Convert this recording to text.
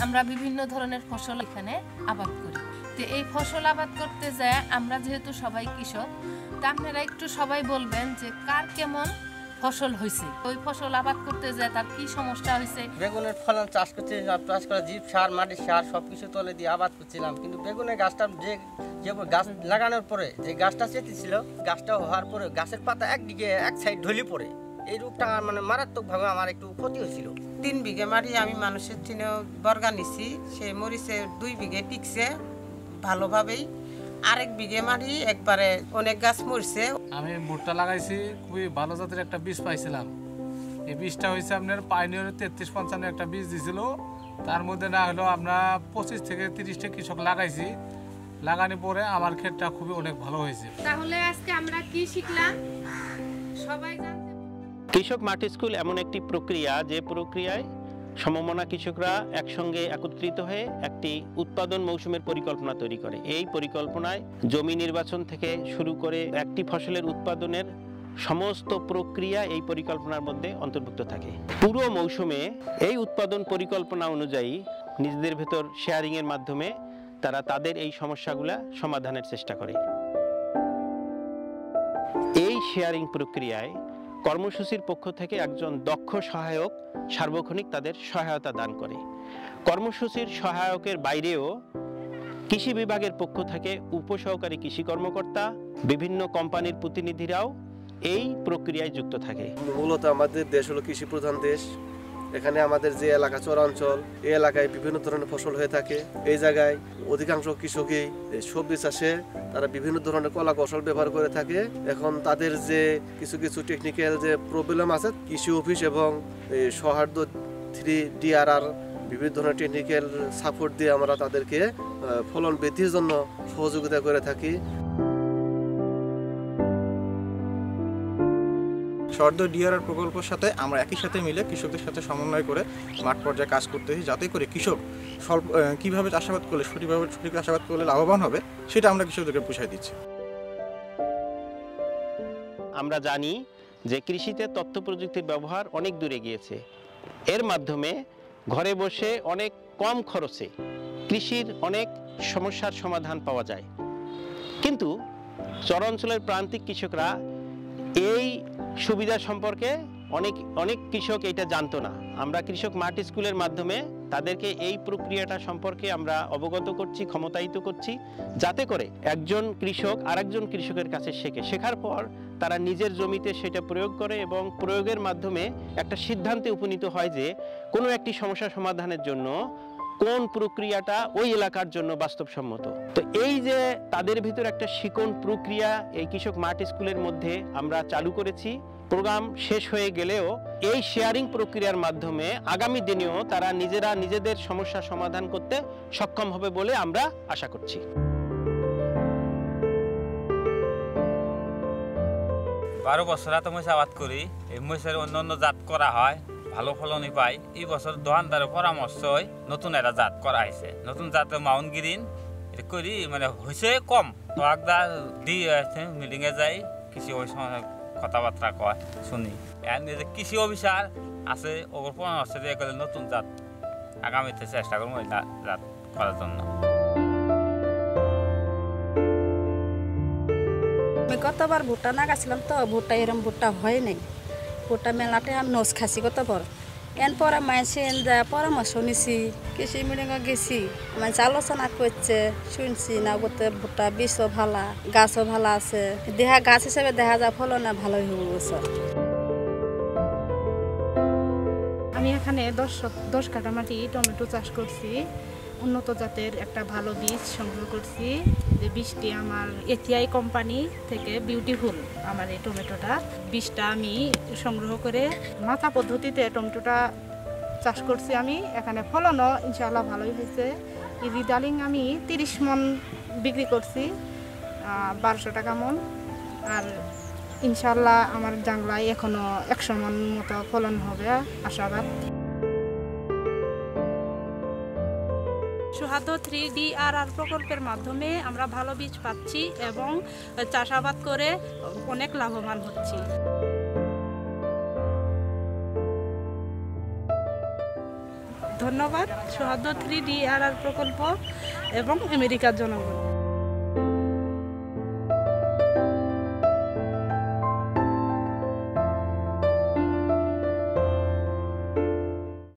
আমরা বিভিন্ন ধরনের ফসল এখানে আবাদ করি। তো এই ফসল আবাদ করতে যায় আমরা যেহেতু সবাই কৃষক, তা আপনারা একটু সবাই বলবেন যে কার কেমন ফসল হয়েছে, ওই ফসল আবাদ করতে যায় তার কি সমস্যা হয়েছে। বেগুনের ফলন চাষ করা জীব সার, মাটির সার সবকিছু তলে দিয়ে আবাদ করছিলাম, কিন্তু বেগুনের গাছটা যে গাছ লাগানোর পরে যে গাছটা চেতেছিল, গাছটা হওয়ার পরে গাছের পাতা একদিকে এক সাইড ঢলি পড়ে, এই রোগটা মানে মারাত্মকভাবে আমার একটু ক্ষতি হয়েছিল। 3 বিঘে মাটি আমি মানুষের চিনে বর্গা নিছি, সেই মরিচে 2 বিঘে টিকছে ভালোভাবেই, আরেক বিঘে মাটি একবারে অনেক গাছ মরছে। আমি ভুট্টা লাগাইছি, খুবই ভালো জাতের একটা বীজ পাইছিলাম। এই বীজটা হয়েছে আপনার পাইনিয়র 3355 একটা বীজ দিছিল, তার মধ্যে না হলো আমরা 25 থেকে 30টা কৃষক লাগাইছি। লাগানোর পরে আমার ক্ষেতটা খুবই অনেক ভালো হয়েছে। তাহলে আজকে আমরা কি শিখলাম সবাই জানতে। কৃষক মাঠ স্কুল এমন একটি প্রক্রিয়া, যে প্রক্রিয়ায় সমমনা কৃষকরা একসঙ্গে একত্রিত হয়ে একটি উৎপাদন মৌসুমের পরিকল্পনা তৈরি করে। এই পরিকল্পনায় জমি নির্বাচন থেকে শুরু করে একটি ফসলের উৎপাদনের সমস্ত প্রক্রিয়া এই পরিকল্পনার মধ্যে অন্তর্ভুক্ত থাকে। পুরো মৌসুমে এই উৎপাদন পরিকল্পনা অনুযায়ী নিজেদের ভেতর শেয়ারিংয়ের মাধ্যমে তারা তাদের এই সমস্যাগুলো সমাধানের চেষ্টা করে। এই শেয়ারিং প্রক্রিয়ায় কর্মসূচির পক্ষ থেকে একজন দক্ষ সহায়ক সার্বক্ষণিক তাদের সহায়তা দান করে। কর্মসূচির সহায়কের বাইরেও কৃষি বিভাগের পক্ষ থেকে উপসহকারী কৃষি কর্মকর্তা, বিভিন্ন কোম্পানির প্রতিনিধিরাও এই প্রক্রিয়ায় যুক্ত থাকে। মূলত আমাদের দেশ হলো কৃষি প্রধান দেশ। এখানে আমাদের যে এলাকা চরাঞ্চল, এই এলাকায় বিভিন্ন ধরনের ফসল হয়ে থাকে। এই জায়গায় অধিকাংশ কৃষকই সবজি চাষে তারা বিভিন্ন ধরনের কলা কৌশল ব্যবহার করে থাকে। এখন তাদের যে কিছু টেকনিক্যাল যে প্রবলেম আছে, কৃষি অফিস এবং সৌহার্দ্য 3DRR বিভিন্ন ধরনের টেকনিক্যাল সাপোর্ট দিয়ে আমরা তাদেরকে ফলন বৃদ্ধির জন্য সহযোগিতা করে থাকি। সৌহার্দ্য DRR প্রকল্পের সাথে আমরা একই সাথে মিলে কৃষকদের সাথে সমন্বয় করে মাঠ পর্যায়ে কাজ করতেছি, যাতে করে কৃষক কীভাবে চাষাবাদ করলে সঠিক চাষাবাদ করলে লাভবান হবে সেটা আমরা কৃষকদেরকে বুঝিয়ে দিচ্ছি। আমরা জানি যে কৃষিতে তথ্য প্রযুক্তির ব্যবহার অনেক দূরে গিয়েছে। এর মাধ্যমে ঘরে বসে অনেক কম খরচে কৃষির অনেক সমস্যার সমাধান পাওয়া যায়। কিন্তু চরাঞ্চলের প্রান্তিক কৃষকরা এই সুবিধা সম্পর্কে অনেক কৃষক এটা জানতো না। আমরা কৃষক মাঠ স্কুলের মাধ্যমে তাদেরকে এই প্রক্রিয়াটা সম্পর্কে আমরা অবগত করছি, ক্ষমতায়িত করছি, যাতে করে একজন কৃষক আরেকজন কৃষকের কাছে শেখার পর তারা নিজের জমিতে সেটা প্রয়োগ করে এবং প্রয়োগের মাধ্যমে একটা সিদ্ধান্তে উপনীত হয় যে কোনো একটি সমস্যা সমাধানের জন্য কোন প্রক্রিয়াটা ওই এলাকার জন্য বাস্তবসম্মত। তো এই যে তাদের ভিতর একটা শিকন প্রক্রিয়া এই কৃষক মাঠ স্কুলের মধ্যে আমরা চালু করেছি। প্রোগ্রাম শেষ হয়ে গেলেও এই শেয়ারিং প্রক্রিয়ার মাধ্যমে আগামী দিনেও তারা নিজেদের সমস্যা সমাধান করতে সক্ষম হবে বলে আমরা আশা করছি। 12 বছর এত মরিচ আবাদ করি। এই মরিচের অন্য জাত করা হয়, ভালো ফলনই পাই। এই বছর দোকানদারের পরামর্শ নতুন একটা জাত করা হয়েছে, নতুন জাত মাউন্ট গ্রিন। এটা করি মানে হয়েছে কম তো একদা দিয়ে আছে, মিটিংয়ে যাই, কৃষি ওই সময় কথাবার্তা কয় শুনি। এর যে কৃষি অফিসার আছে ওর পরামর্শ দিয়ে গেলে নতুন জাত আগামীতে চেষ্টা করবো ওই জাত করার জন্য। গতবার ভুট্টা লাগাছিলাম, তো ভুট্টা এরম ভুট্টা হয় নাই। ভুট্টা মেলাতে আমি নজ খাসি গতবার। এরপর মাইসে পরামর্শ নিছি, কৃষি মিটিংয়ে গেছি, মানুষ আলোচনা করছে, শুনছি না গোতে ভুট্টা বীজও ভালো, গাছও ভালো আছে। গাছ হিসেবে দেখা যায় ফলনে ভালোই হবো বছর। আমি এখানে 10 কাঠা মাটি টমেটো চাষ করছি। উন্নত জাতের একটা ভালো বীজ সংগ্রহ করছি। যে বীজটি আমার এটিআই কোম্পানি থেকে বিউটিফুল আমার এই টমেটোটা বীজটা আমি সংগ্রহ করে মাচা পদ্ধতিতে টমেটোটা চাষ করছি আমি। এখানে ফলনও ইনশাআল্লাহ ভালোই হয়েছে। ইজি ডালিং আমি 30 মন বিক্রি করছি, 1200 টাকা মন। আর ইনশাআল্লাহ আমার জাংলায় এখনও 100 মন মতো ফলন হবে আশাবাদ। সৌহার্দ্য 3DRR প্রকল্পের মাধ্যমে আমরা ভালো বীজ পাচ্ছি এবং চাষাবাদ করে অনেক লাভবান হচ্ছি। ধন্যবাদ সৌহার্দ্য 3D RR প্রকল্প এবং আমেরিকার জনগণ।